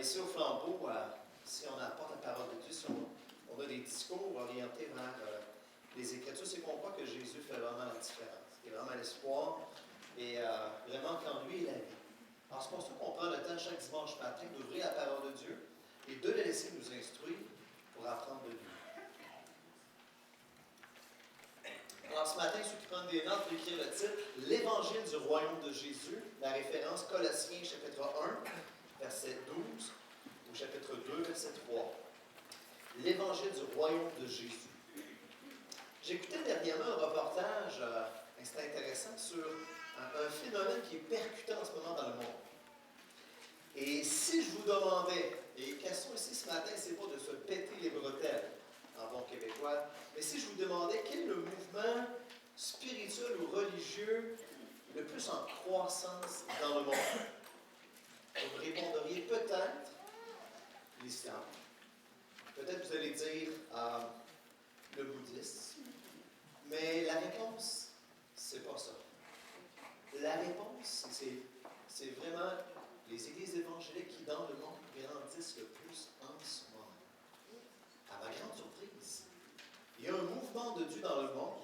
Ici au Flambeau, si on apporte la parole de Dieu, si on a des discours orientés vers les Écritures, c'est qu'on croit que Jésus fait vraiment la différence. Il est vraiment l'espoir et vraiment qu'en lui est la vie. Alors c'est pour ça qu'on prend le temps chaque dimanche matin d'ouvrir la parole de Dieu et de le laisser nous instruire pour apprendre de lui. Alors ce matin, ceux qui prennent des notes, vont écrire le titre « L'Évangile du royaume de Jésus », la référence Colossiens chapitre 1, verset 12, au chapitre 2, verset 3. L'Évangile du royaume de Jésus. J'écoutais dernièrement un reportage, c'était intéressant, sur un phénomène qui est percutant en ce moment dans le monde. Et si je vous demandais, et la question ici ce matin, c'est pas de se péter les bretelles, en bon québécois, mais si je vous demandais quel est le mouvement spirituel ou religieux le plus en croissance dans le monde, vous répondriez peut-être l'islam. Peut-être vous allez dire le bouddhisme, mais la réponse, c'est pas ça. La réponse, c'est vraiment les églises évangéliques qui, dans le monde, grandissent le plus en ce moment. À ma grande surprise, il y a un mouvement de Dieu dans le monde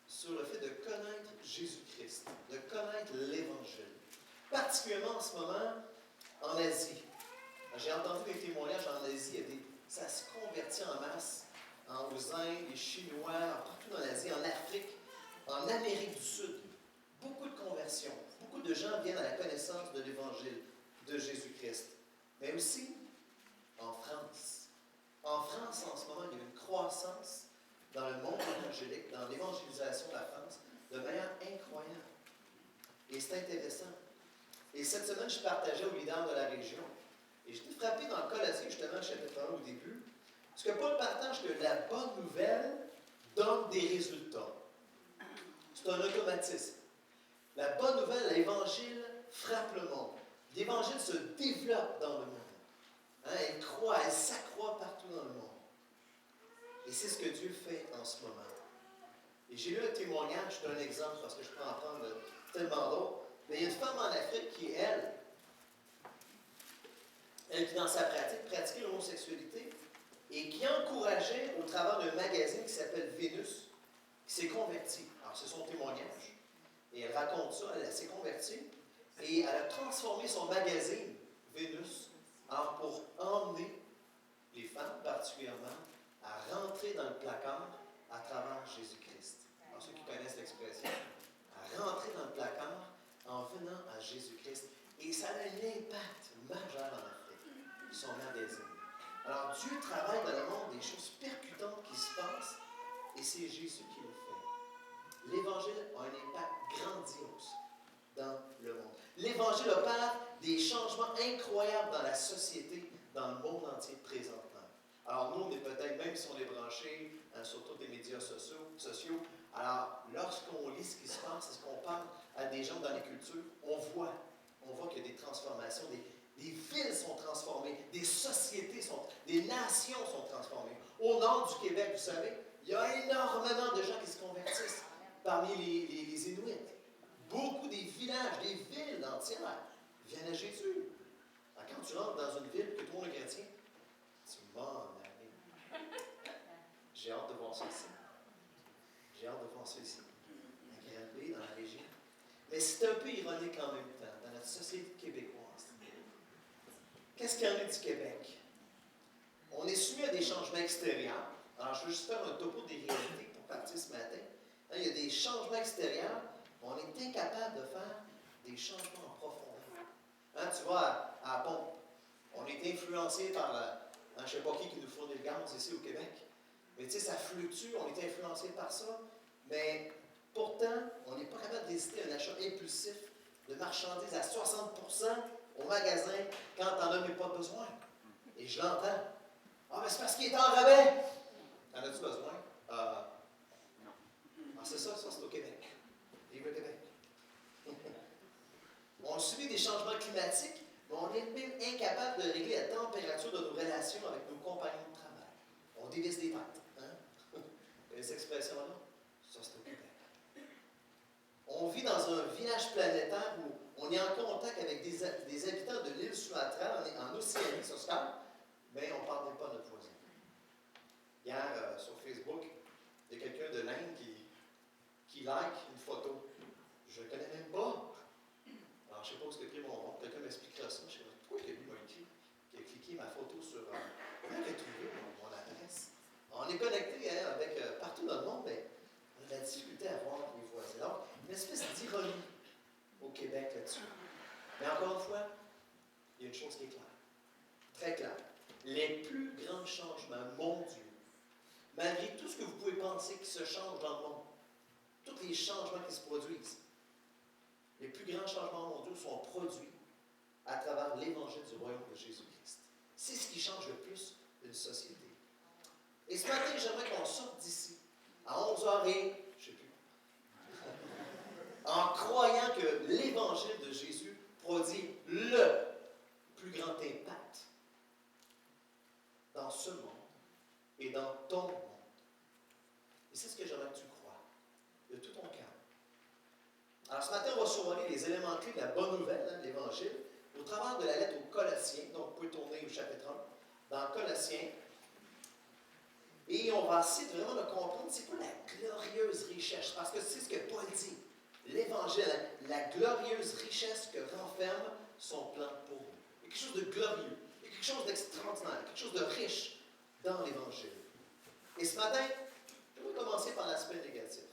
sur le fait de connaître Jésus-Christ, de connaître l'Évangile. Particulièrement en ce moment, en Asie. J'ai entendu des témoignages en Asie, ça se convertit en masse aux Indes, les Chinois, partout dans l'Asie, en Afrique, en Amérique du Sud. Beaucoup de conversions. Beaucoup de gens viennent à la connaissance de l'Évangile de Jésus-Christ. Mais aussi en France. En France, en ce moment, il y a une croissance dans le monde évangélique, dans l'évangélisation de la France, de manière incroyable. Et c'est intéressant. Et cette semaine, je partageais aux leaders de la région. Et j'étais frappé dans le Colossiens, justement, chapitre 1 au début, parce que Paul partage que la bonne nouvelle donne des résultats. C'est un automatisme. La bonne nouvelle, l'Évangile frappe le monde. L'Évangile se développe dans le monde. Elle croît, elle s'accroît partout dans le monde. Et c'est ce que Dieu fait en ce moment. Et j'ai lu un témoignage, je donne un exemple parce que je peux en prendre tellement d'autres. Mais il y a une femme en Afrique qui, elle qui dans sa pratique, pratiquait l'homosexualité et qui encourageait au travers d'un magazine qui s'appelle Vénus, qui s'est convertie. Alors, c'est son témoignage. Et elle raconte ça, elle s'est convertie et elle a transformé son magazine, Vénus, pour emmener les femmes particulièrement à rentrer dans le placard à travers Jésus-Christ. Alors, ceux qui connaissent l'expression, à rentrer dans le placard en venant à Jésus-Christ. Et ça a un impact majeur en Afrique, son magazine. Alors, Dieu travaille dans le monde des choses percutantes qui se passent et c'est Jésus qui le fait. L'Évangile a un impact grandiose dans le monde. L'Évangile opère des changements incroyables dans la société, dans le monde entier présentement. Alors nous, on est peut-être, même si on est branchés sur tous les médias sociaux, alors lorsqu'on lit ce qui se passe, est-ce qu'on parle à des gens dans les cultures, on voit qu'il y a des transformations, des villes sont transformées, des sociétés des nations sont transformées. Au nord du Québec, vous savez, il y a énormément de gens qui se convertissent parmi les Inuits. Beaucoup des villages, des villes entières viennent à Jésus. Alors, quand tu rentres dans une ville que tout le monde est chrétien, tu m'en allais. J'ai hâte de voir ça ici. J'ai hâte de voir ça ici. À Granby, dans la région. Mais c'est un peu ironique en même temps, dans notre société québécoise. Qu'est-ce qu'il y en a du Québec? On est soumis à des changements extérieurs. Alors, je veux juste faire un topo des réalités pour partir ce matin. Il y a des changements extérieurs. On est incapable de faire des changements en profondeur. Tu vois, à la pompe, on est influencé par je ne sais pas qui nous fournit le gaz ici au Québec. Mais tu sais, ça fluctue, on est influencé par ça. Mais pourtant, on n'est pas capable d'hésiter à un achat impulsif de marchandises à 60% au magasin quand on n'en as pas besoin. Et je l'entends. Ah, mais c'est parce qu'il est en rabais. En as-tu besoin? Non. Ah, c'est ça, c'est au Québec. Vive le Québec. On subit des changements climatiques, mais on est même incapable de régler la température de nos relations avec nos compagnons de travail. On dévisse des têtes. Hein? Et cette expression-là, ça c'est au Québec. On vit dans un village planétaire où on est en contact avec des habitants de l'île Sumatra, on est en Océanie sur Skype, mais on ne parle même pas à notre voisin. Hier, sur Facebook, il y a quelqu'un de l'Inde qui like une photo. Je ne connais même pas. Alors, je ne sais pas où est-ce qu'il a pris mon nom. Quelqu'un m'expliquera ça. Je ne sais pas pourquoi lui m'a écrit, qui a cliqué ma photo sur... comment il a trouvé mon adresse? On est connecté avec partout dans le monde, mais on a de la difficulté à voir les voisins. Donc, une espèce d'ironie au Québec là-dessus. Mais encore une fois, il y a une chose qui est claire, très claire. Les plus grands changements mondiaux, malgré tout ce que vous pouvez penser qui se change dans le monde, tous les changements qui se produisent, les plus grands changements mondiaux sont produits à travers l'évangile du royaume de Jésus-Christ. C'est ce qui change le plus une société. Et ce matin, j'aimerais qu'on sorte d'ici à 11h et, je ne sais plus, en croyant que l'évangile de Jésus produit le plus grand impact dans ce monde et dans ton monde. Et c'est ce que j'aimerais que tu crois, de tout ton cœur. Alors ce matin, on va survoler les éléments clés de la bonne nouvelle, de l'Évangile, au travers de la lettre aux Colossiens. Donc, vous pouvez tourner au chapitre 1, dans Colossiens. Et on va essayer de vraiment de comprendre c'est quoi la glorieuse richesse. Parce que c'est ce que Paul dit. L'Évangile, la glorieuse richesse que renferme son plan pour nous. Il y a quelque chose de glorieux, il y a quelque chose d'extraordinaire, quelque chose de riche dans l'Évangile. Et ce matin, je vais commencer par l'aspect négatif.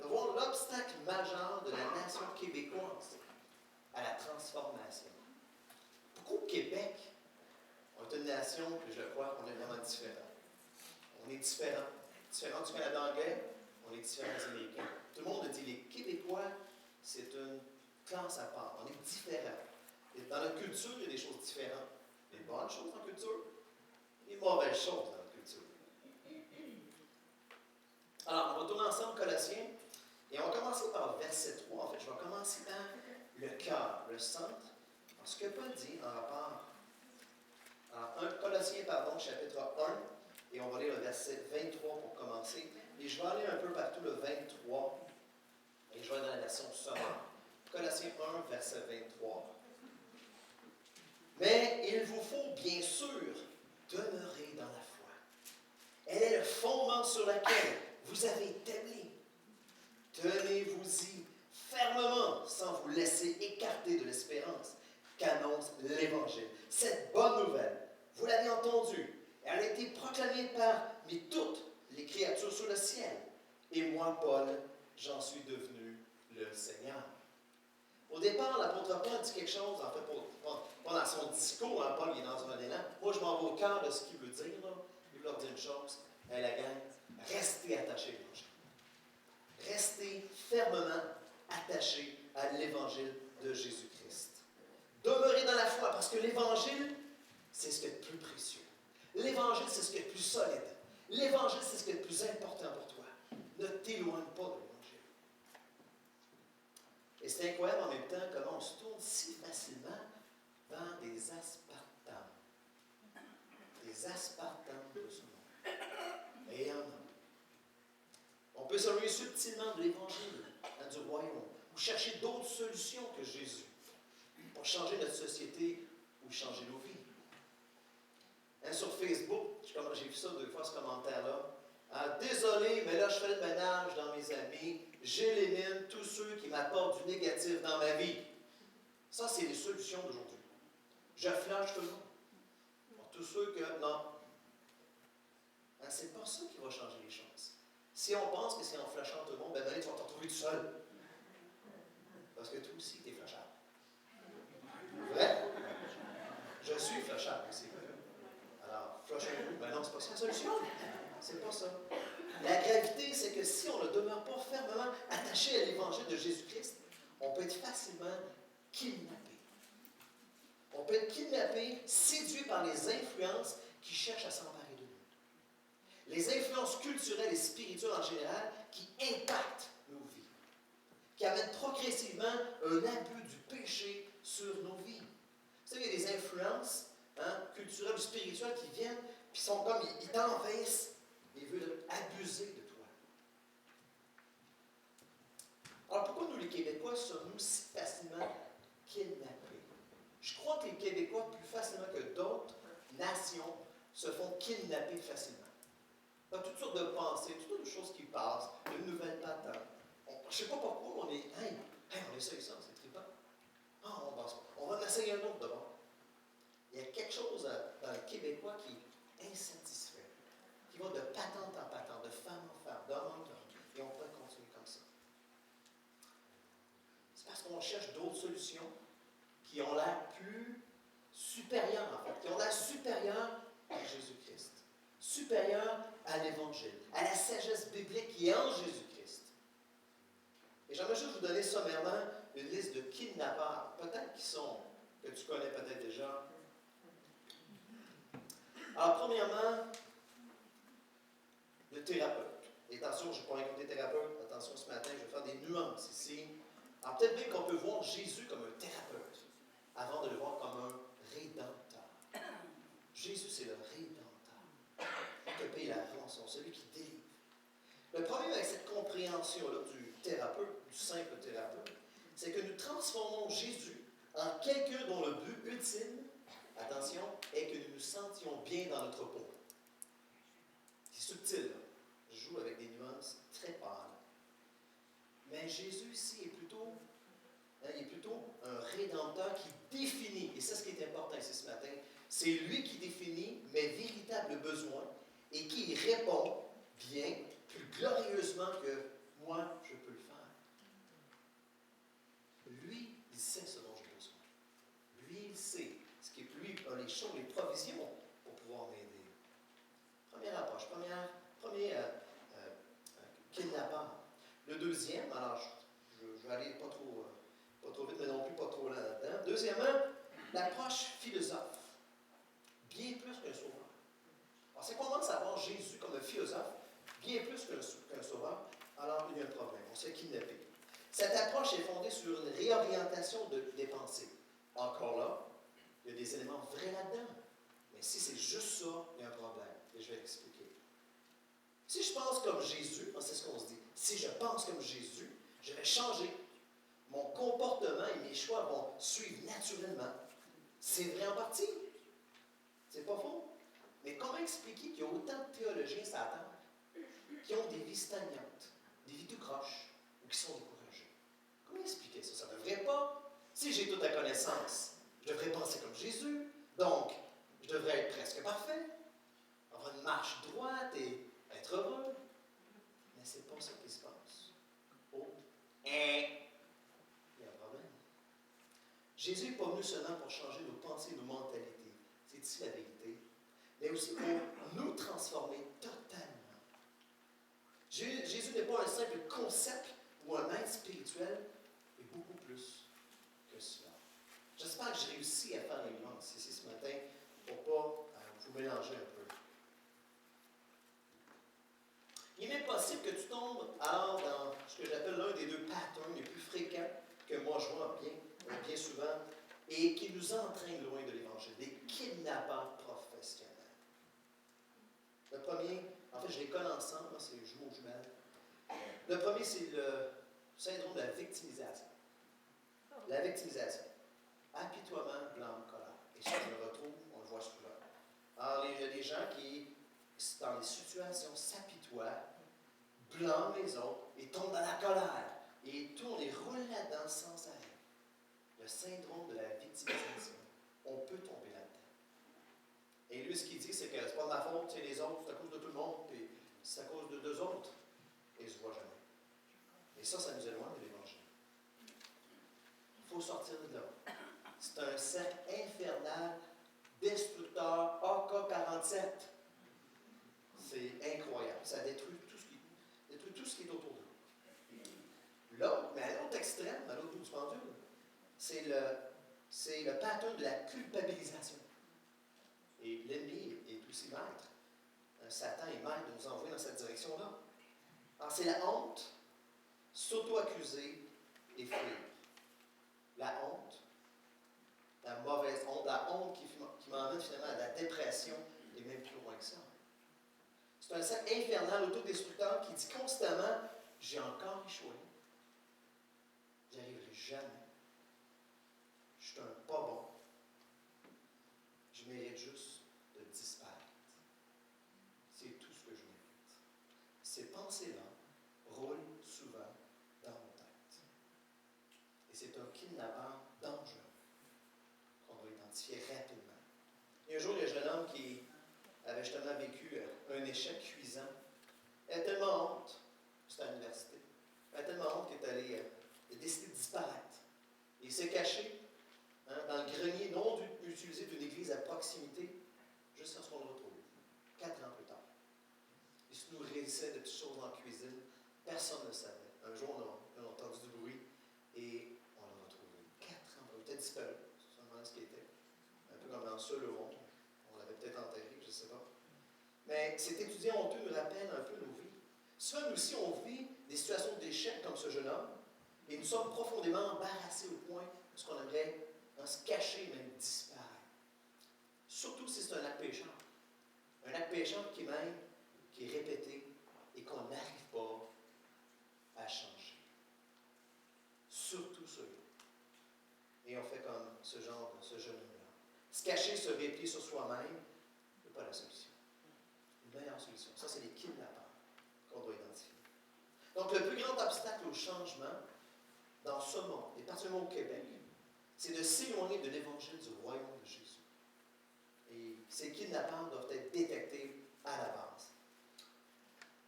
Voir l'obstacle majeur de la nation québécoise à la transformation. Pourquoi au Québec, on est une nation que je crois qu'on est vraiment différent. On est différent. Différent du Canada anglais, on est différent des Américains. Tout le monde dit les Québécois, c'est une classe à part. On est différent. Et dans notre culture, il y a des choses différentes. Les bonnes choses dans la culture, les mauvaises choses dans la culture. Alors, on va tourner ensemble Colossiens, et on va commencer par le verset 3. En fait, je vais commencer par le cœur, le centre. Alors, ce que Paul dit en rapport à Colossiens, chapitre 1, et on va lire le verset 23 pour commencer. Et je vais aller un peu partout le 23, et je vais aller dans la version sommaire. Colossiens 1, verset 23. Mais il vous faut bien sûr demeurer dans la foi. Elle est le fondement sur lequel vous avez établi. Tenez-vous-y fermement sans vous laisser écarter de l'espérance qu'annonce l'Évangile. Cette bonne nouvelle, vous l'avez entendue, elle a été proclamée parmi toutes les créatures sur le ciel. Et moi, Paul, j'en suis devenu le Seigneur. Au départ, l'apôtre Paul dit quelque chose, en fait, pas dans son discours, hein, Paul il est dans un élan. Moi, je m'en vais au cœur de ce qu'il veut dire. Là. Il veut leur dire une chose, la gang, restez attachés à l'Évangile. Restez fermement attachés à l'Évangile de Jésus-Christ. Demeurez dans la foi, parce que l'Évangile, c'est ce qui est le plus précieux. L'Évangile, c'est ce qui est le plus solide. L'Évangile, c'est ce qui est le plus important pour toi. Ne t'éloigne pas de l'Évangile. Et c'est incroyable en même temps comment on se tourne si facilement vers des aspartames. Des aspartames de ce monde. Et il y en a. On peut s'éloigner subtilement de l'Évangile, du royaume, ou chercher d'autres solutions que Jésus pour changer notre société ou changer nos vies. Sur Facebook, j'ai vu ça 2 fois, ce commentaire-là. Désolé, mais là, je fais le ménage dans mes amis. J'élimine tous ceux qui m'apportent du négatif dans ma vie. Ça, c'est les solutions d'aujourd'hui. Je flanche tout le monde. Pour tous ceux que, non. C'est pas ça qui va changer les choses. Si on pense que c'est en flashant tout le monde, ben tu vas te retrouver tout seul. Parce que toi aussi, tu es flashable. Vrai? Je suis flashable aussi. Alors, flushez-vous. Ben non, c'est pas ça la solution. C'est pas ça. La gravité, c'est que si on ne demeure pas fermement attaché à l'Évangile de Jésus-Christ, on peut être facilement kidnappé. On peut être kidnappé, séduit par les influences qui cherchent à s'emparer de nous. Les influences culturelles et spirituelles en général qui impactent nos vies, qui amènent progressivement un abus du péché sur nos vies. Vous savez, il y a des influences culturelles ou spirituelles qui viennent, puis sont comme, ils t'envahissent, ils veulent abuser de toi. sommes-nous si facilement kidnappés? Je crois que les Québécois, plus facilement que d'autres nations, se font kidnapper facilement. Il y a toutes sortes de pensées, toutes sortes de choses qui passent, une nouvelle patente. Je ne sais pas pourquoi on est. On essaye ça, c'est trippant. Ah, on va en essayer un autre d'abord. Il y a quelque chose dans les Québécois qui est insatisfait, qui va de patente en patente, de femme en femme, d'homme en homme, et on pourrait continuer comme ça. C'est parce qu'on cherche d'autres solutions qui ont l'air plus supérieures, en fait, qui ont l'air supérieures à Jésus-Christ, supérieures à l'Évangile, à la sagesse biblique qui est en Jésus-Christ. Et j'aimerais juste vous donner sommairement une liste de kidnappeurs, peut-être que tu connais peut-être déjà. Alors, premièrement, le thérapeute. Et attention, je ne vais pas raconter thérapeute. Attention, ce matin, je vais faire des nuances ici. Alors, peut-être bien qu'on peut voir Jésus comme un thérapeute avant de le voir comme un rédempteur. Jésus, c'est le rédempteur. Il te paye la rançon, celui qui délivre. Le problème avec cette compréhension-là du thérapeute, du simple thérapeute, c'est que nous transformons Jésus en quelqu'un dont le but ultime, attention, est que nous nous sentions bien dans notre peau. C'est subtil, là. Je joue avec des nuances très pâles. Mais Jésus ici est plutôt un rédempteur qui définit, et c'est ce qui est important ici ce matin, c'est lui qui définit mes véritables besoins et qui y répond bien, plus glorieusement que moi je peux le faire. Lui, il sait ce dont j'ai besoin. Lui, il sait ce qui est lui a les choses, les provisions pour pouvoir m'aider. Première approche, premier kidnappeur. Le deuxième, alors je vais aller pas trop vite, mais non plus pas trop là-dedans. Deuxièmement, l'approche philosophe. Bien plus qu'un sauveur. Alors, si on commence à voir Jésus comme un philosophe, bien plus qu'un sauveur, alors il y a un problème. On se fait kidnapper. Cette approche est fondée sur une réorientation des pensées. Encore là, il y a des éléments vrais là-dedans. Mais si c'est juste ça, il y a un problème. Et je vais l'expliquer. Si je pense comme Jésus, c'est ce qu'on se dit, si je pense comme Jésus, je vais changer. Mon comportement et mes choix vont suivre naturellement. C'est vrai en partie. C'est pas faux. Mais comment expliquer qu'il y a autant de théologiens sur la terre qui ont des vies stagnantes, des vies tout croches, ou qui sont découragés? Comment expliquer ça? Ça ne devrait pas. Si j'ai toute la connaissance, je devrais penser comme Jésus. Donc, je devrais être presque parfait, avoir une marche droite et être heureux. Mais c'est pas ça qui se passe. Oh, il y a un problème. Jésus n'est pas venu seulement pour changer nos pensées, nos mentalités. C'est ici la vérité. Mais aussi pour nous transformer totalement. Jésus n'est pas un simple concept ou un maître spirituel, mais beaucoup plus que cela. J'espère que j'ai réussi à faire les nuances ici ce matin pour ne pas vous mélanger un peu. Il est même possible que tu tombes alors dans ce que j'appelle l'un des deux patterns les plus fréquents que moi je vois bien souvent et qui nous entraînent loin de l'Évangile, des kidnappeurs professionnels. Le premier, en fait je les colle ensemble, c'est les jumeaux jumelles. Le premier, c'est le syndrome de la victimisation. La victimisation. Apitoiement, blâme, colère. Et ça, on le retrouve, on le voit souvent. Alors, il y a des gens qui, dans les situations, s'apitoient, blâment les autres et tombent dans la colère. Et tournent et roulent là-dedans sans arrêt. Le syndrome de la victimisation. On peut tomber là-dedans. Et lui, ce qu'il dit, c'est que c'est pas de ma faute, c'est les autres, c'est à cause de tout le monde, puis c'est à cause de deux autres. Et il ne se voit jamais. Et ça nous éloigne de l'Évangile. Il faut sortir de là. C'est un cercle infernal, destructeur, AK-47. C'est incroyable. Ça détruit tout ce qui est autour de nous. L'autre, mais à l'autre extrême, à l'autre bout du pendule, c'est le pattern de la culpabilisation. Et l'ennemi est aussi maître. Satan est maître de nous envoyer dans cette direction-là. Alors, c'est la honte, s'auto-accuser et fuir. La honte, la mauvaise honte, la honte qui m'emmène finalement à la dépression et même plus loin que ça. C'est un cercle infernal, autodestructeur qui dit constamment « J'ai encore échoué. J'y arriverai jamais. Je suis un pas bon. Je mérite juste de disparaître. C'est tout ce que je mérite. Ces pensées-là roulent souvent dans nos têtes. Et c'est un kidnappeur dangereux qu'on doit identifier rapidement. Et un jour, il y a un jeune homme qui avait justement vécu un échec cuisant. Il avait tellement honte, c'était à l'université, il avait tellement honte qu'il est allé, il a décidé de disparaître. Il s'est caché dans le grenier non utilisé d'une église à proximité, jusqu'à ce qu'on le retrouve, 4 ans plus tard. Il se nourrissait de toutes choses en cuisine, personne ne le savait. Un jour, on a entendu du bruit et on l'a retrouvé. 4 ans, il était disparu, c'est seulement ce qu'il était. Un peu comme dans Seul au monde. On l'avait peut-être enterré, je ne sais pas. Mais cet étudiant honteux nous rappelle un peu nos vies. Souvent, nous aussi, on vit des situations d'échec comme ce jeune homme, et nous sommes profondément embarrassés au point où on aimerait se cacher, même disparaître. Surtout si c'est un acte pécheur. Un acte pécheur qui est répété et qu'on n'arrive pas à changer. Surtout ceux-là. Et on fait comme ce jeune homme-là. Se cacher, se replier sur soi-même, ce n'est pas la solution. Une meilleure solution. Ça, c'est les kidnappeurs qu'on doit identifier. Donc, le plus grand obstacle au changement dans ce monde, et particulièrement au Québec, c'est de s'éloigner de l'évangile du royaume de Jésus. Et ces kidnappeurs doivent être détectés à la base.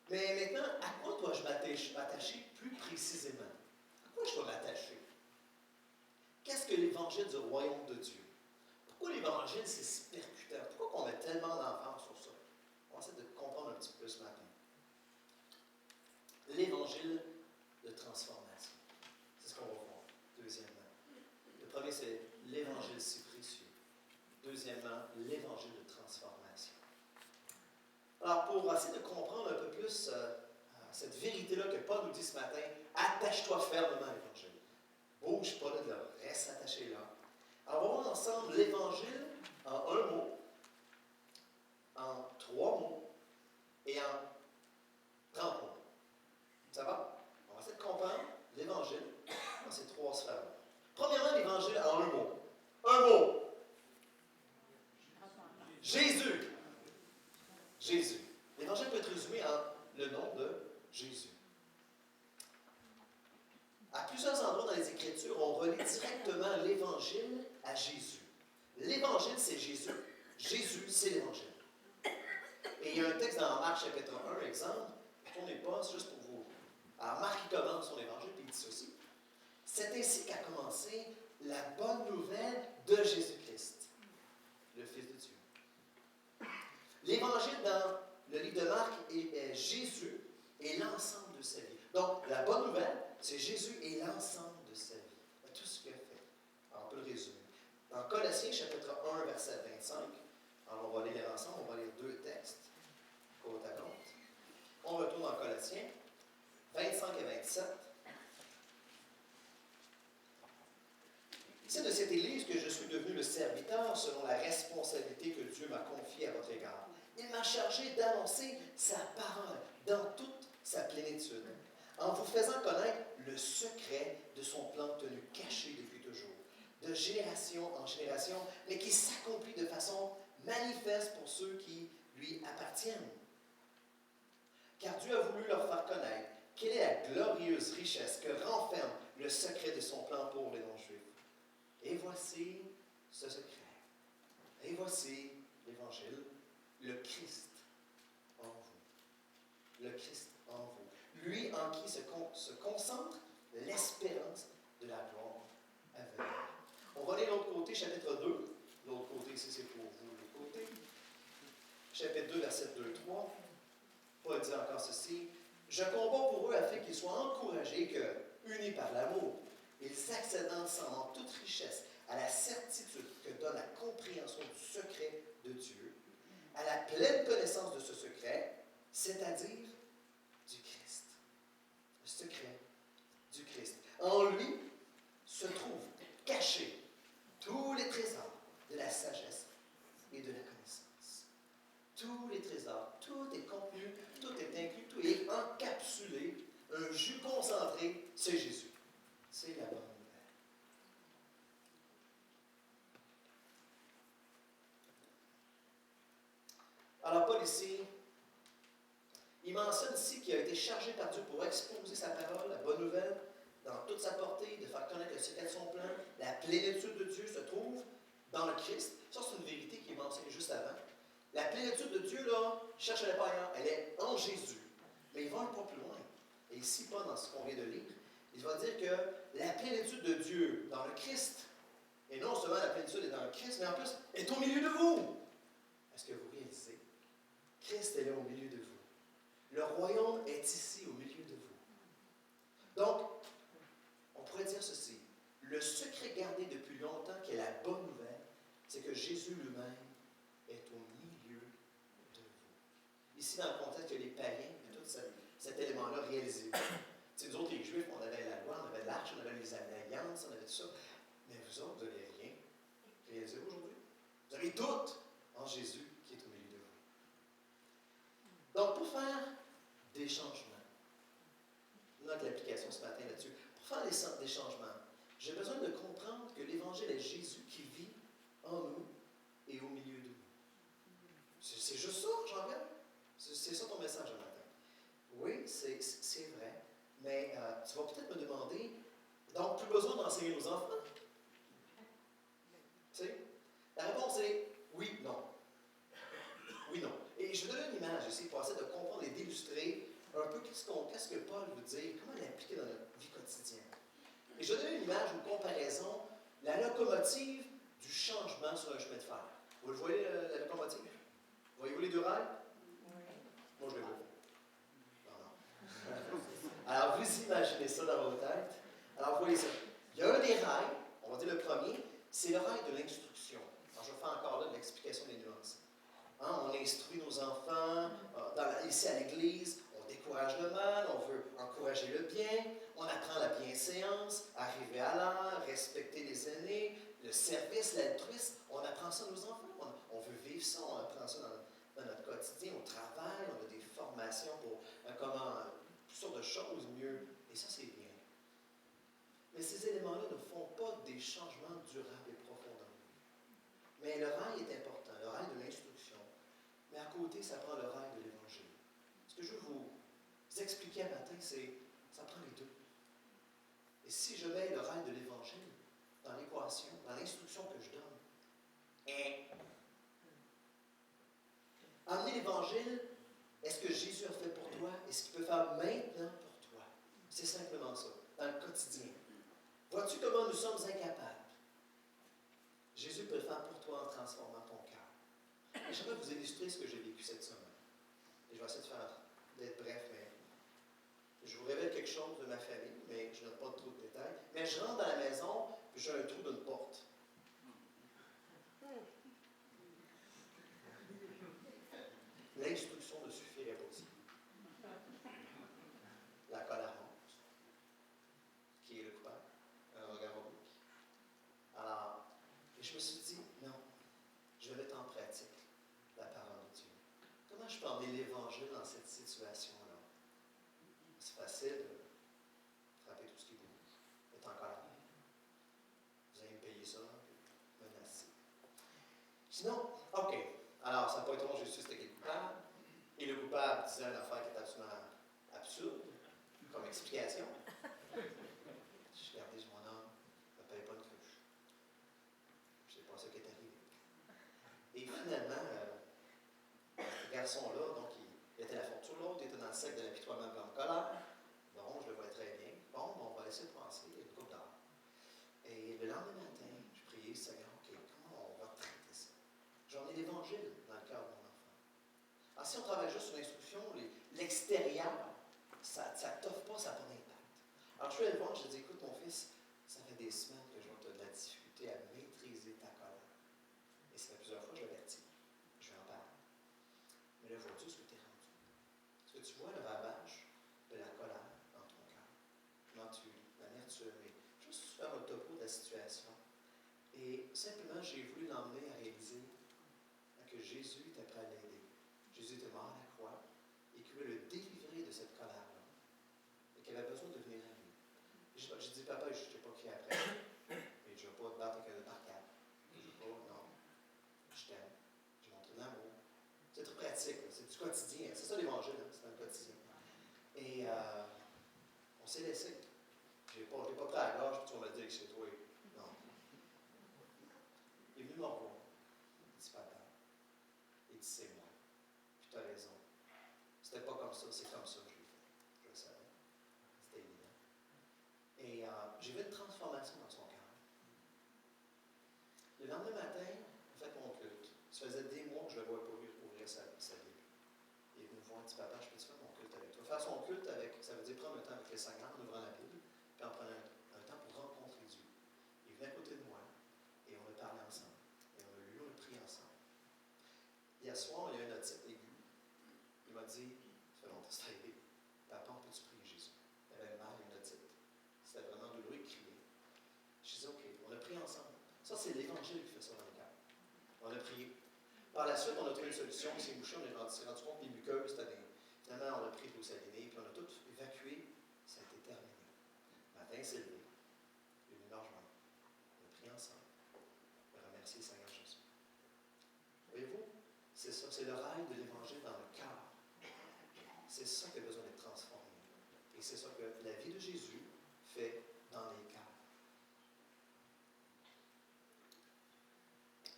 Mais maintenant, à quoi dois-je m'attacher plus précisément? À quoi je dois m'attacher? Qu'est-ce que l'évangile du royaume de Dieu? Pourquoi l'évangile, c'est si percutant? Pourquoi on met tellement d'emphase sur ça? On va essayer de comprendre un petit peu ce matin. L'évangile de transformation. C'est ce qu'on va voir, deuxièmement. Le premier, c'est l'évangile si précieux. Deuxièmement, l'évangile de transformation. Alors, pour essayer de comprendre un peu plus cette vérité-là que Paul nous dit ce matin, attache-toi fermement à l'évangile. Bouge pas de là, reste attaché là. Alors, on va voir ensemble l'évangile en un mot, en 3 mots et en 30 mots. Ça va? On va essayer de comprendre l'évangile dans ces 3 sphères-là. Premièrement, l'évangile en un mot. Un mot. Jésus. Jésus. L'évangile peut être résumé en le nom de Jésus. À plusieurs endroits dans les Écritures, on relie directement l'évangile à Jésus. L'évangile, c'est Jésus. Jésus, c'est l'évangile. Et il y a un texte dans Marc chapitre 1, exemple. Tournez pas, c'est juste pour vous. Alors, Marc, il commence son évangile, puis il dit ceci. C'est ainsi qu'a commencé la bonne nouvelle de Jésus-Christ, le Fils de Dieu. L'évangile dans le livre de Marc est Jésus et l'ensemble de sa vie. Donc, la bonne nouvelle, c'est Jésus et l'ensemble de sa vie. Tout ce qu'il a fait. Alors, on peut le résumer. Dans Colossiens, chapitre 1, verset 25, alors on va lire ensemble, on va lire 2 textes, côte à côte. On retourne dans Colossiens, 25 et 27. C'est de cette Église que je suis devenu le serviteur selon la responsabilité que Dieu m'a confiée à votre égard. Il m'a chargé d'annoncer sa parole dans toute sa plénitude, en vous faisant connaître le secret de son plan tenu caché depuis toujours, de génération en génération, mais qui s'accomplit de façon manifeste pour ceux qui lui appartiennent. Car Dieu a voulu leur faire connaître quelle est la glorieuse richesse que renferme le secret de son plan pour les non-juifs. Et voici ce secret. Et voici l'Évangile, le Christ en vous. Le Christ en vous. Lui en qui se concentre l'espérance de la gloire à venir. On va aller de l'autre côté, chapitre 2. L'autre côté, ici, c'est pour vous, l'autre côté. Chapitre 2, verset 2-3. Paul dit encore ceci. Je combats pour eux afin qu'ils soient encouragés que, unis par l'amour, ils accèdent ensemble en toute richesse à la certitude que donne la compréhension du secret de Dieu, à la pleine connaissance de ce secret, c'est-à-dire du Christ. Le secret du Christ. En lui se trouvent cachés tous les trésors de la sagesse et de la connaissance. Tous les trésors, tout est contenu, tout est inclus, tout est encapsulé, un jus concentré, c'est Jésus. C'est la bonne nouvelle. Paul ici, il mentionne ici qu'il a été chargé par Dieu pour exposer sa parole, la bonne nouvelle, dans toute sa portée, de faire connaître le secret de son plan. La plénitude de Dieu se trouve dans le Christ. Ça, c'est une vérité qui est mentionnée juste avant. La plénitude de Dieu, là, cherche à la pas ailleurs, elle est en Jésus. Mais il va un pas plus loin. Et ici, pas dans ce qu'on vient de lire. Il va dire que la plénitude de Dieu dans le Christ, et non seulement la plénitude est dans le Christ, mais en plus, est au milieu de vous. Est-ce que vous réalisez? Christ est là au milieu de vous. Le royaume est ici au milieu de vous. Donc, on pourrait dire ceci. Le secret gardé depuis longtemps, qui est la bonne nouvelle, c'est que Jésus lui-même est au milieu de vous. Ici, dans le contexte, il y a les païens, il y a tout cet élément-là réalisé. Tu sais, nous autres, les Juifs, on avait la loi, on avait l'arche, on avait les alliances, on avait tout ça. Mais vous autres, vous n'avez rien réalisé aujourd'hui. Vous avez tout en Jésus qui est au milieu de vous. Donc, pour faire des changements, notre application ce matin là-dessus, pour faire des changements, j'ai besoin de comprendre que l'Évangile est Jésus qui vit en nous et au milieu de nous. C'est juste ça, Jean-Pierre? C'est ça ton message ce matin. Oui, c'est vrai, mais tu vas peut-être me demander, donc plus besoin d'enseigner nos enfants? Tu sais? La réponse est oui, non. Oui, non. Et je vais donner une image ici pour essayer de comprendre et d'illustrer un peu qu'est-ce que Paul veut dire, comment l'appliquer dans notre vie quotidienne. Et je vais donner une image, une comparaison, la locomotive du changement sur un chemin de fer. Vous le voyez, la locomotive? Voyez-vous les deux rails? Oui. Moi, je les vois. Non, non. Alors, vous imaginez ça dans votre tête. Alors, vous voyez ça. Il y a un des rails, on va dire le premier, c'est le rail de l'instruction. Alors, je vais faire encore là de l'explication des nuances. Hein, on instruit nos enfants, ici à l'Église, on décourage le mal, on veut encourager le bien, on apprend la bienséance, arriver à l'heure, respecter les aînés, le service, l'altruisme, on apprend ça à nos enfants, on veut vivre ça, on apprend ça dans notre quotidien, au travail, on a des formations pour toutes sortes de choses mieux, et ça c'est bien. Mais ces éléments-là ne font pas des changements durables et profonds dans nous. Mais le rail est important, le rail de l'instruction. Mais à côté, ça prend le rail de l'Évangile. Ce que je veux vous expliquer un matin, c'est ça prend les deux. Et si je mets le rail de l'Évangile dans l'équation, dans l'instruction que je donne, amener l'Évangile, est-ce que Jésus a fait pour toi et ce qu'il peut faire maintenant pour toi? C'est simplement ça, dans le quotidien. Vois-tu comment nous sommes incapables? Jésus peut le faire pour toi en transformant ton cœur. Et j'aimerais vous illustrer ce que j'ai vécu cette semaine. Et je vais essayer d'être bref, mais je vous révèle quelque chose de ma famille, mais je n'ai pas trop de détails. Mais je rentre dans la maison, puis j'ai un trou d'une porte. L'instruction ne suffirait pas aussi. La colère monte. Qui est le coupable? Un regard oblique. Alors, et je me suis dit, non, je vais mettre en pratique la parole de Dieu. Comment je peux emmener l'Évangile dans cette situation-là? C'est facile de frapper tout ce qui bouge, d'être en colère. Vous allez me payer ça, menacer. Sinon, OK. Alors, ça n'a pas été long, Jésus, c'était le coupable. Et le coupable disait une affaire qui est absolument absurde, comme explication. Je regardais, mon homme ne paye pas une cruche. Je ne sais pas ce qui est arrivé. Et finalement, ce garçon-là, donc, il était la fortune, l'autre était dans le cercle de l'apitoiement en colère. Bon, je le vois très bien. Bon, on va laisser penser, il y a une coupe d'heure. Et le lendemain matin, je priais, Seigneur, OK, comment on va traiter ça? J'en ai l'Évangile dans le cœur de mon enfant. Alors, si on travaille juste sur l'instruction, l'extérieur, ça ne t'offre pas, ça n'a pas d'impact. Alors, je suis allé le voir, je lui ai dit, écoute, mon fils, ça fait des semaines que je vois que tu as de la difficulté à maîtriser ta colère. Et ça fait plusieurs fois que je l'avertis. Je vais en parler. Mais là, vois-tu ce que tu es rendu? Est-ce que tu vois le ravage de la colère dans ton cœur? Comment la manière tu mais juste faire un topo de la situation. Et simplement, j'ai voulu l'emmener à réaliser que Jésus était prêt à l'aider. Jésus était mort à la croix et qu'il voulait le délivrer de cette colère-là. Et qu'il avait besoin de venir à lui. J'ai dit, papa, je ne t'ai pas crié après. Et je ne vais pas te battre avec un par-quatre. Je ne veux pas, non. Je t'aime. Je montre de l'amour. C'est très pratique, là, quotidien. C'est ça l'Évangile, hein? C'est dans le quotidien. Et on s'est laissé. Je n'ai pas pris à la gorge, puis tu vas me le dire que c'est toi. Non. Il est venu me revoir. Il dit, papa, il dit, c'est moi. Puis tu as raison. C'était pas comme ça, c'est comme ça que je l'ai fait. Je le savais. C'était évident. Et j'ai vu une transformation dans son cœur. Le lendemain matin, on fait mon culte. Ça faisait des mois que je ne le voyais pas ouvrir sa Bible. Il est venu me voir et dit, papa, je peux-tu faire mon culte avec toi? Faire son culte avec, ça veut dire prendre un temps avec le Seigneur en ouvrant la Bible, puis en prenant un temps pour rencontrer Dieu. Il venait à côté de moi et on a parlé ensemble. Et on a lu, on a prié ensemble. Hier soir, il y a un otite aigu. Il m'a dit, ça fait longtemps que c'est arrivé, papa, on peut-tu prier Jésus? Il avait mal, une otite. C'était vraiment douloureux, il criait. Je disais, OK, on a prié ensemble. Ça, c'est l'Évangile qui fait ça dans le cœur. On a prié. Par la suite, on a trouvé une solution. C'est bouché, on s'est rendu compte que les muqueuses, finalement, on a pris de l'eau salinée, puis on a tout évacué. Ça a été terminé. Le matin, c'est levé. Il est venu me rejoindre. On a prié ensemble. On a remercié le Seigneur Jésus. Voyez-vous, c'est ça, c'est le rêve de l'Évangile dans le cœur. C'est ça qui a besoin d'être transformé. Et c'est ça que la vie de Jésus fait dans les cœurs.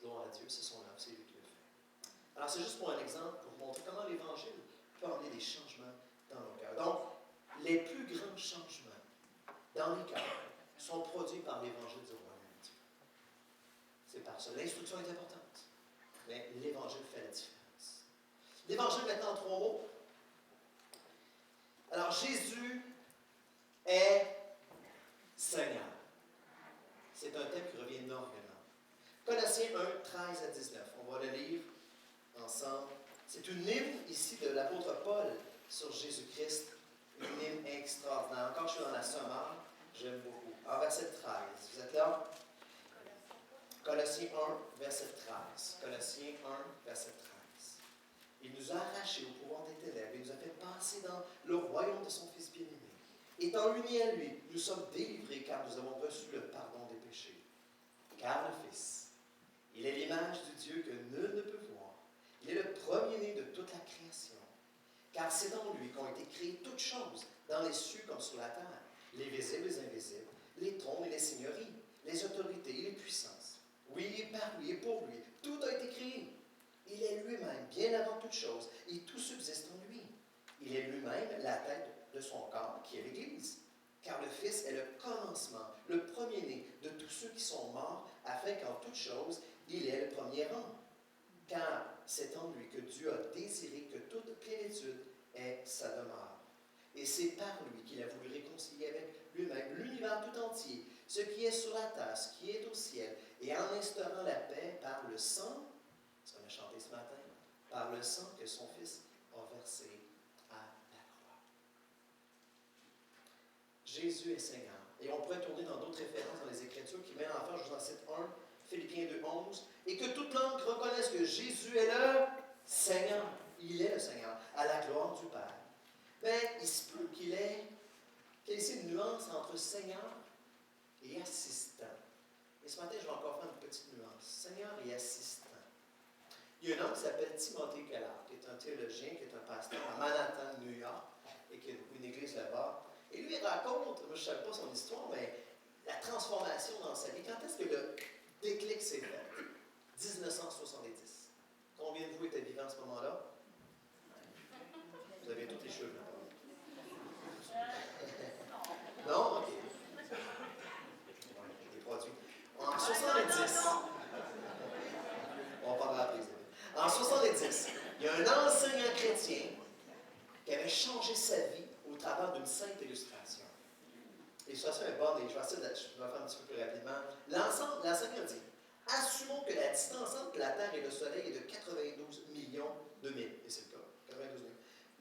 Gloire à Dieu, c'est son œuvre, c'est lui qui le fait. Alors, c'est juste pour un exemple, pour vous montrer comment l'Évangile peut amener des changements dans nos cœurs. Donc, les plus grands changements dans les cœurs sont produits par l'Évangile du royaume de Dieu. C'est par ça. L'instruction est importante, mais l'Évangile fait la différence. L'Évangile, maintenant, en 3 mots. Alors, Jésus est Seigneur. C'est un thème qui revient énormément. Colossiens 1, 13 à 19. On va le lire ensemble. C'est une hymne ici de l'apôtre Paul sur Jésus-Christ. Une hymne extraordinaire. Encore, je suis dans la sommaire. J'aime beaucoup. En verset 13. Vous êtes là? Colossiens 1, verset 13. Colossiens 1, verset 13. Il nous a arrachés au pouvoir des ténèbres. Il nous a fait passer dans le royaume de son Fils bien-aimé. Étant unis à lui, nous sommes délivrés car nous avons reçu le pardon des péchés. Car le Fils, il est l'image du Dieu que nul ne peut voir. Il est le premier-né de toute la création. Car c'est en lui qu'ont été créées toutes choses, dans les cieux comme sur la terre, les visibles et les invisibles, les trônes et les seigneuries, les autorités et les puissances. Oui, et par lui et pour lui, tout a été créé. Il est lui-même, bien avant toute chose, et tout subsiste en lui. Il est lui-même la tête de son corps, qui est l'Église. Car le Fils est le commencement, le premier-né de tous ceux qui sont morts, afin qu'en toute chose, il est le premier rang. Car c'est en lui que Dieu a désiré que toute plénitude ait sa demeure. Et c'est par lui qu'il a voulu réconcilier avec lui-même l'univers tout entier, ce qui est sur la terre, ce qui est au ciel, et en instaurant la paix par le sang, ce qu'on a chanté ce matin, par le sang que son Fils a versé à la croix. Jésus est Seigneur. Et on pourrait tourner dans d'autres références dans les Écritures qui mettent en face, je vous en cite 1, Philippiens 2, 11, et que toute langue reconnaisse que Jésus est le Seigneur. Il est le Seigneur, à la gloire du Père. Mais il se peut qu'il y ait ici une nuance entre Seigneur et assistant. Et ce matin, je vais encore faire une petite nuance. Seigneur et assistant. Il y a un homme qui s'appelle Timothée Keller, qui est un théologien, qui est un pasteur à Manhattan, New York, et qui a une église là-bas. Et lui, il raconte, moi je ne savais pas son histoire, mais la transformation dans sa vie. Quand est-ce que le déclic s'est fait? 1970. Combien de vous étaient vivants à ce moment-là? Vous avez tous les cheveux. Non? OK. Des produits. En 70, on parlera après. En 70, il y a un enseignant chrétien qui avait changé sa vie au travers d'une simple illustration. L'illustration est bonne et je vais faire un petit peu plus rapidement. L'enseignant dit: assumons que la distance entre la Terre et le Soleil est de 92 millions de milles. Et c'est le cas, 92 millions.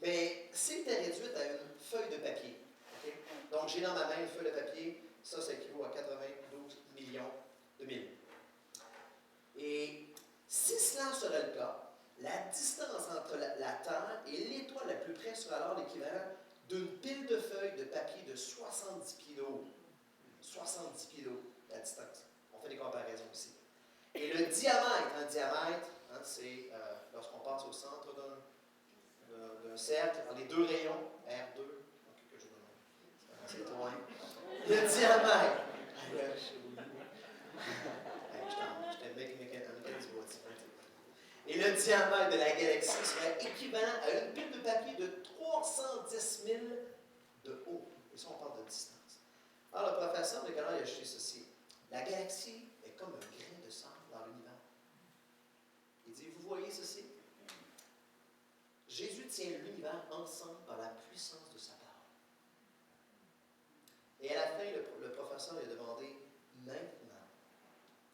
Mais si elle était réduite à une feuille de papier, okay? Donc j'ai dans ma main une feuille de papier, ça équivaut à 92 millions de milles. Et si cela serait le cas, la distance entre la Terre et l'étoile la plus près serait alors l'équivalent d'une pile de feuilles de papier de 70 kilos. 70 kilos, la distance. On fait des comparaisons ici. Et le diamètre, c'est lorsqu'on passe au centre d'un cercle, dans les deux rayons, R2, que je me c'est loin. Le diamètre. J'étais un mécanicien du bâtiment. Et le diamètre de la galaxie serait équivalent à une pile de papier de 310 000 de haut. Et ça, on parle de distance. Alors, le professeur de Canard a ajouté ceci. La galaxie est comme un grain de sable dans l'univers. Il dit, vous voyez ceci? Jésus tient l'univers ensemble par la puissance de sa parole. Et à la fin, le professeur lui a demandé, maintenant,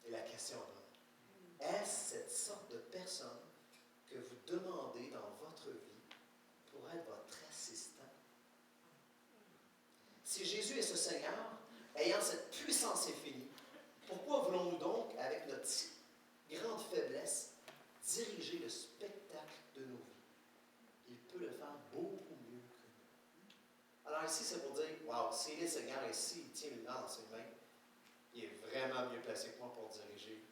et la question est, est-ce cette sorte de personne que vous demandez dans votre vie pour être votre assistant? Si Jésus est ce Seigneur, ayant cette puissance infinie, pourquoi voulons-nous donc, avec notre grande faiblesse, diriger le spectacle de nos vies? Il peut le faire beaucoup mieux que nous. Alors ici, c'est pour dire, wow, s'il est Seigneur et s'il tient une main dans ses mains, il est vraiment mieux placé que moi pour diriger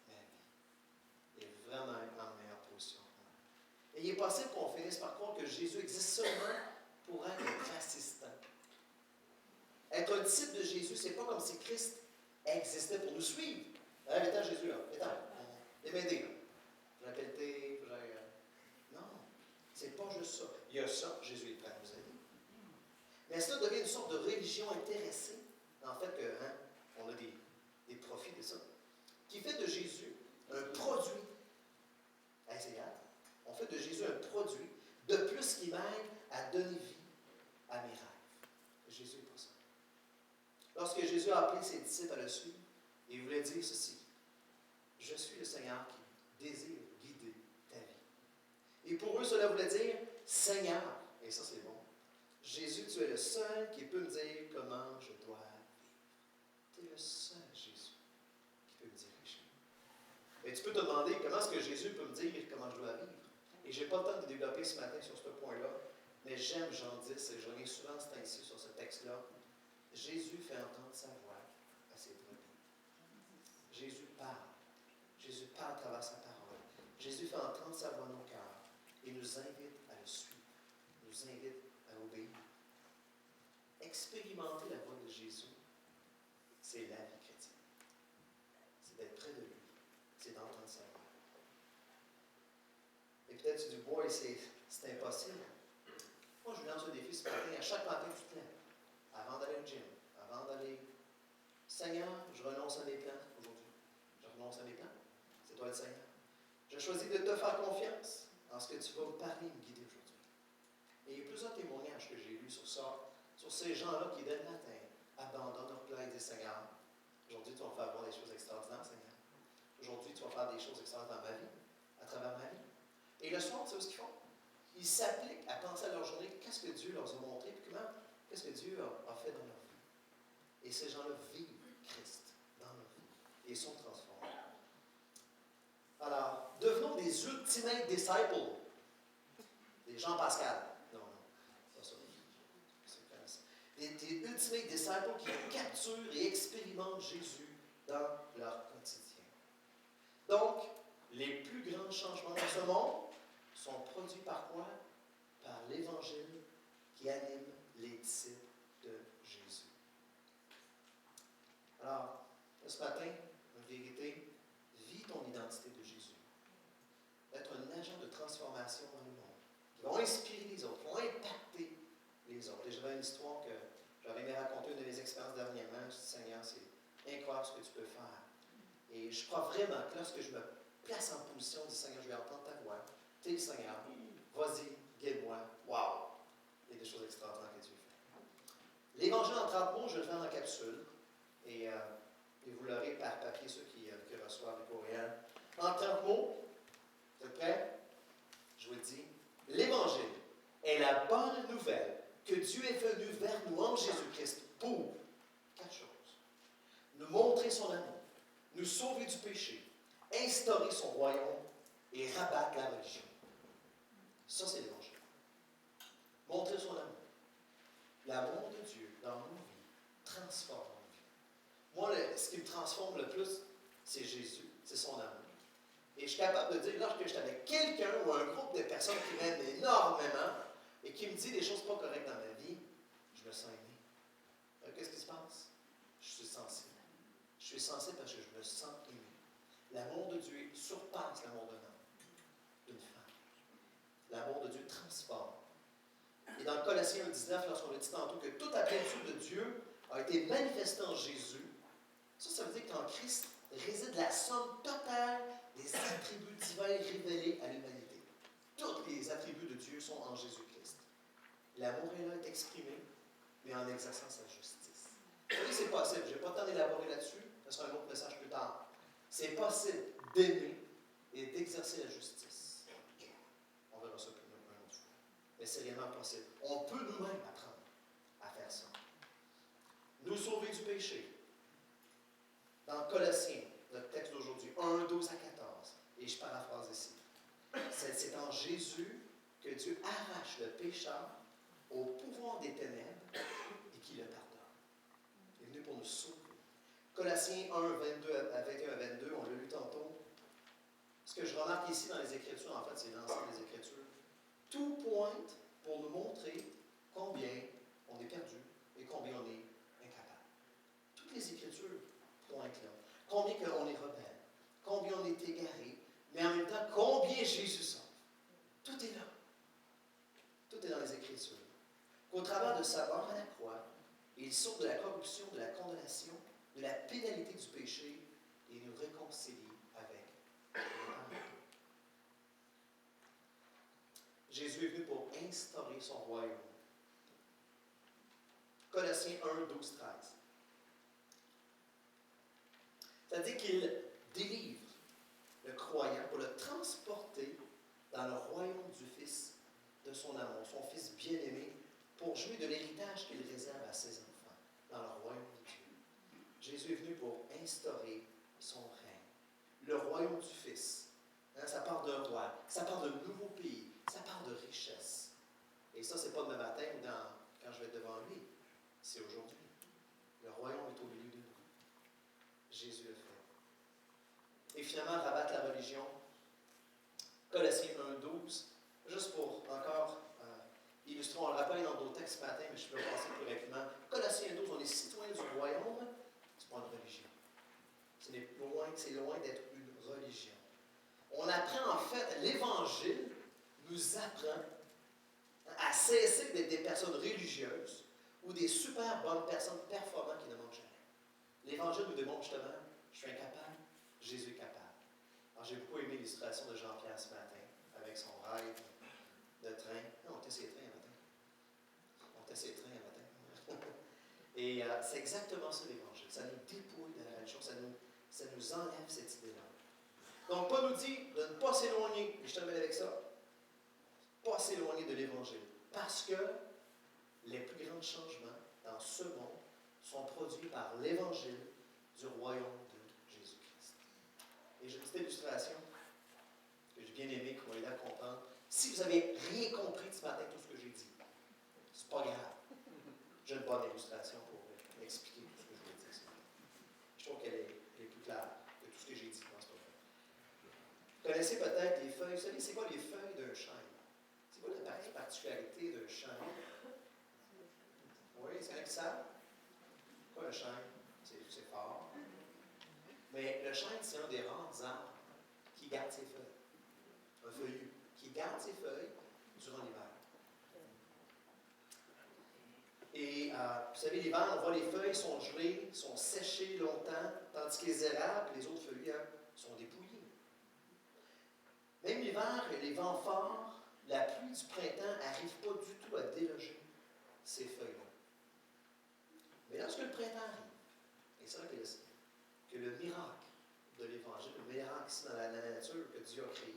ma vie. Il est vraiment en meilleure position. Et il est possible qu'on finisse par croire que Jésus existe seulement pour être notre assistant. Être un disciple de Jésus, c'est pas comme si Christ existait pour nous suivre. Viens-t'en, Jésus, là. Viens-t'en. Viens m'aider, là. Je l'appelle T, non, c'est pas juste ça. Il y a ça, Jésus est prêt à nous aider. Mais cela devient une sorte de religion intéressée. En fait, on a des profits de ça. Qui fait de Jésus un produit. C'est égal. On fait de Jésus un produit de plus qui m'aide à donner vie à mes rêves. Jésus n'est pas ça. Lorsque Jésus a appelé ses disciples à le suivre, il voulait dire ceci. Je suis le Seigneur qui désire guider ta vie. Et pour eux, cela voulait dire Seigneur. Et ça, c'est bon. Jésus, tu es le seul qui peut me dire comment je dois vivre. Tu es le seul Jésus qui peut me diriger. Et tu peux te demander comment est-ce que Jésus peut me dire comment je dois vivre. Et je n'ai pas le temps de développer ce matin sur ce point-là, mais j'aime Jean 10 et je reviens souvent ainsi sur ce texte-là. Jésus fait entendre sa voix à ses brebis. Jésus parle. Jésus parle à travers sa parole. Jésus fait entendre sa voix dans nos cœurs et nous invite à le suivre. Nous invite à obéir. Expérimenter la voix de Jésus, c'est la vie chrétienne. C'est d'être près de lui. C'est d'entendre sa voix. Et peut-être tu dis, boy, c'est impossible. Moi, je lui lance un défi ce matin. À chaque matin, tu te lèves. Avant d'aller au gym, avant d'aller. Seigneur, je renonce à mes plans aujourd'hui. Je renonce à mes plans. C'est toi le Seigneur. Je choisis de te faire confiance en ce que tu vas me parler et me guider aujourd'hui. Et il y a plusieurs témoignages que j'ai lus sur ça, sur ces gens-là qui, dès le matin, abandonnent leur plan et disent Seigneur, aujourd'hui, tu vas me faire voir des choses extraordinaires, Seigneur. Aujourd'hui, tu vas faire des choses extraordinaires dans ma vie, à travers ma vie. Et le soir, tu sais ce qu'ils font? Ils s'appliquent à penser à leur journée, qu'est-ce que Dieu leur a montré, puis comment, qu'est-ce que Dieu a fait dans leur vie. Et ces gens-là vivent Christ dans leur vie. Et ils sont transformés. Alors, devenons des ultimate disciples. Des Jean Pascal. Non, pas ça. Des ultimate disciples qui capturent et expérimentent Jésus dans leur quotidien. Donc, les plus grands changements dans ce monde sont produits par quoi? Par l'Évangile qui anime les disciples de Jésus. Alors, ce matin, en vérité, vis ton identité de Jésus. Être un agent de transformation dans le monde, qui vont inspirer les autres, qui vont impacter les autres. Et j'avais une histoire que j'avais aimé raconter, une de mes expériences dernièrement. Je dis, Seigneur, c'est incroyable ce que tu peux faire. Et je crois vraiment que lorsque je me place en position, je dis, Seigneur, je vais entendre ta voix. Tu es le Seigneur. Vas-y, guide-moi. Wow! Il y a des choses extraordinaires que Dieu fait. L'Évangile en 30 mots, je le fais en capsule. Et vous l'aurez par papier, ceux qui reçoivent le courriel. En 30 mots, vous êtes prêts? Je vous le dis. L'Évangile est la bonne nouvelle que Dieu est venu vers nous en Jésus-Christ pour 4 choses. Nous montrer son amour, nous sauver du péché, instaurer son royaume et rabattre la religion. Ça, c'est l'Évangile. Montrer son amour. L'amour de Dieu dans nos vies transforme nos vies. Moi, ce qui me transforme le plus, c'est Jésus, c'est son amour. Et je suis capable de dire, lorsque je suis avec quelqu'un ou un groupe de personnes qui m'aiment énormément et qui me dit des choses pas correctes dans ma vie, je me sens aimé. Qu'est-ce qui se passe? Je suis sensible. Je suis sensible parce que je me sens aimé. L'amour de Dieu surpasse l'amour d'un homme, d'une femme. L'amour de Dieu transforme. Et dans Colossiens 1,19, lorsqu'on a dit tantôt que toute la plénitude de Dieu a été manifestée en Jésus, ça veut dire qu'en Christ réside la somme totale des attributs divins révélés à l'humanité. Tous les attributs de Dieu sont en Jésus-Christ. L'amour est là, est exprimé, mais en exerçant sa justice. Vous voyez, c'est possible. Je n'ai pas le temps d'élaborer là-dessus, ce sera un autre message plus tard. C'est possible d'aimer et d'exercer la justice. On verra ça plus loin une autre fois. Mais c'est réellement possible. On peut nous-mêmes apprendre à faire ça. Nous sauver du péché. Dans Colossiens, notre texte d'aujourd'hui, 1, 12 à 14, et je paraphrase ici. C'est en Jésus que Dieu arrache le pécheur au pouvoir des ténèbres et qui le pardonne. Il est venu pour nous sauver. Colossiens 1, 22 à 21 à 22, on l'a lu tantôt. Ce que je remarque ici dans les Écritures, en fait, c'est l'ensemble des Écritures. Tout pointe pour nous montrer combien on est perdu et combien on est incapable. Toutes les Écritures pointent là. Combien on est rebelle, combien on est égaré, mais en même temps, combien Jésus sauve. Tout est là. Tout est dans les Écritures. Qu'au travers de sa mort à la croix, il sauve de la corruption, de la condamnation, de la pénalité du péché et nous réconcilie avec Dieu. Jésus est venu pour instaurer son royaume. Colossiens 1, 12, 13. C'est-à-dire qu'il délivre le croyant pour le transporter dans le royaume du Fils de son amour, son Fils bien-aimé, pour jouir de l'héritage qu'il réserve à ses enfants dans le royaume de Dieu. Jésus est venu pour instaurer son règne. Le royaume du Fils. Ça parle d'un roi, ça parle d'un nouveau pays, ça parle de richesse. Et ça, c'est pas demain matin ou quand je vais être devant lui. C'est aujourd'hui. Le royaume est au milieu de nous. Jésus le fait. Et finalement, rabattre la religion. Colossiens 1, 12. Juste pour encore illustrer, on le rappelle dans d'autres textes ce matin, mais je peux passer plus rapidement. Colossiens 12, on est citoyens du royaume, c'est pas une religion. C'est loin d'être une religion. On apprend en fait, l'Évangile nous apprend à cesser d'être des personnes religieuses ou des super bonnes personnes performantes qui ne mangent rien. L'Évangile nous démontre justement, je suis incapable, Jésus est capable. Alors j'ai beaucoup aimé l'illustration de Jean-Pierre ce matin, avec son rêve de train. Non, on était ses trains un matin. Et c'est exactement ça l'Évangile. Ça nous dépouille de la religion, ça nous enlève cette idée-là. Donc, Paul nous dit de ne pas s'éloigner, et je termine avec ça, pas s'éloigner de l'Évangile. Parce que les plus grands changements dans ce monde sont produits par l'Évangile du royaume de Jésus-Christ. Et j'ai une petite illustration que j'ai bien aimée, qui m'a aidé à comprendre. Si vous n'avez rien compris ce matin, tout ce que j'ai dit, c'est pas grave. J'ai une bonne illustration pour expliquer tout ce que je voulais dire ce matin. Je trouve qu'elle est plus claire que tout ce que j'ai dit. Vous connaissez peut-être les feuilles. Vous savez, c'est quoi les feuilles d'un chêne? C'est quoi la particularité d'un chêne? Oui, c'est un qui savent? Quoi un chêne? C'est fort. Mais le chêne, c'est un des rares arbres qui garde ses feuilles. Un feuillu qui garde ses feuilles durant l'hiver. Et vous savez, l'hiver, on voit les feuilles sont gelées, sont séchées longtemps, tandis que les érables et les autres feuillus sont dépouillés. Même l'hiver, les vents forts, la pluie du printemps n'arrive pas du tout à déloger ces feuilles-là. Mais lorsque le printemps arrive, et c'est là que le miracle de l'Évangile, le miracle ici dans la nature que Dieu a créé,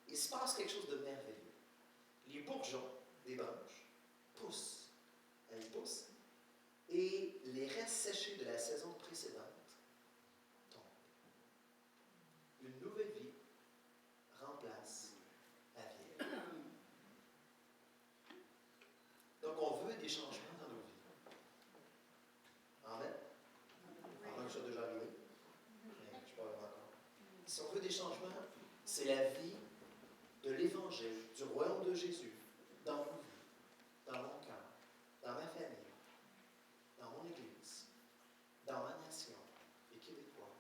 il se passe quelque chose de merveilleux. Les bourgeons des branches poussent. Elles poussent. Et les restes séchés de la saison précédente tombent. Une nouvelle vie remplace la vieille. Donc, on veut des changements dans nos vies. Amen. Avant que ça soit déjà arrivé. Mais je ne sais pas vraiment encore. Si on veut des changements, c'est la vie de l'Évangile, du royaume de Jésus, dans mon vie, dans mon cœur, dans ma famille, dans mon Église, dans ma nation, les Québécois,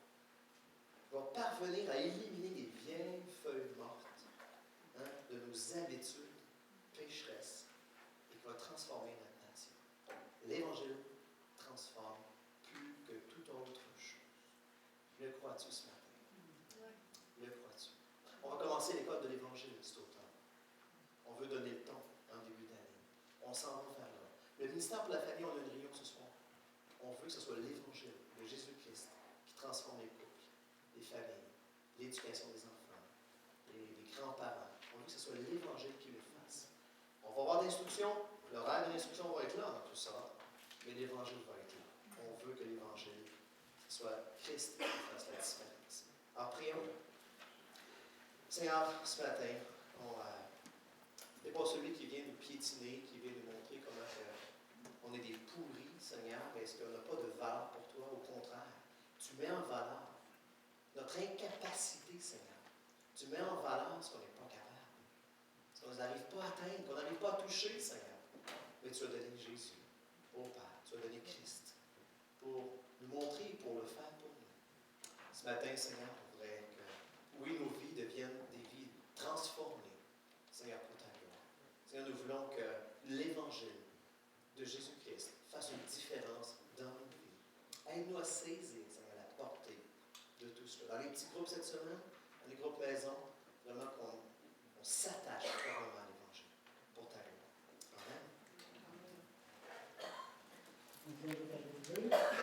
va parvenir à éliminer les vieilles feuilles mortes de nos habitudes pécheresses et qui va transformer notre nation. L'Évangile transforme plus que toute autre chose. Le crois-tu ce matin? Le crois-tu? On va commencer l'école de l'Évangile cet automne. On veut donner le ton en début d'année. On s'en va vers là. Le ministère pour la famille, on a une réunion ce soir. On veut que ce soit l'Évangile de Jésus-Christ qui transforme les couples, les familles, l'éducation des enfants, les grands-parents. On veut que ce soit l'Évangile qui le fasse. On va avoir d'instructions. L'horaire de l'instruction va être là dans tout ça. Mais l'Évangile va être là. On veut que l'Évangile soit Christ qui fasse la différence. Alors, prions. Seigneur, ce matin, on n'est pas celui qui vient nous piétiner, qui vient nous montrer comment on est des pourris, Seigneur, mais est-ce qu'on n'a pas de valeur pour toi? Au contraire, tu mets en valeur notre incapacité, Seigneur. Tu mets en valeur ce qu'on n'est pas capable, ce qu'on n'arrive pas à atteindre, qu'on n'arrive pas à toucher, Seigneur. Mais tu as donné Jésus, au Père, tu as donné Christ, pour nous montrer, pour le faire pour nous. Ce matin, Seigneur, on voudrait que, oui, nos vies deviennent des vies transformées, Seigneur, pour ta gloire. Seigneur, nous voulons que l'Évangile de Jésus-Christ fasse une différence dans nos vies. Aide-nous à saisir, Seigneur, la portée de tout cela. Dans les petits groupes cette semaine, dans les groupes maison, vraiment qu'on s'attache vraiment à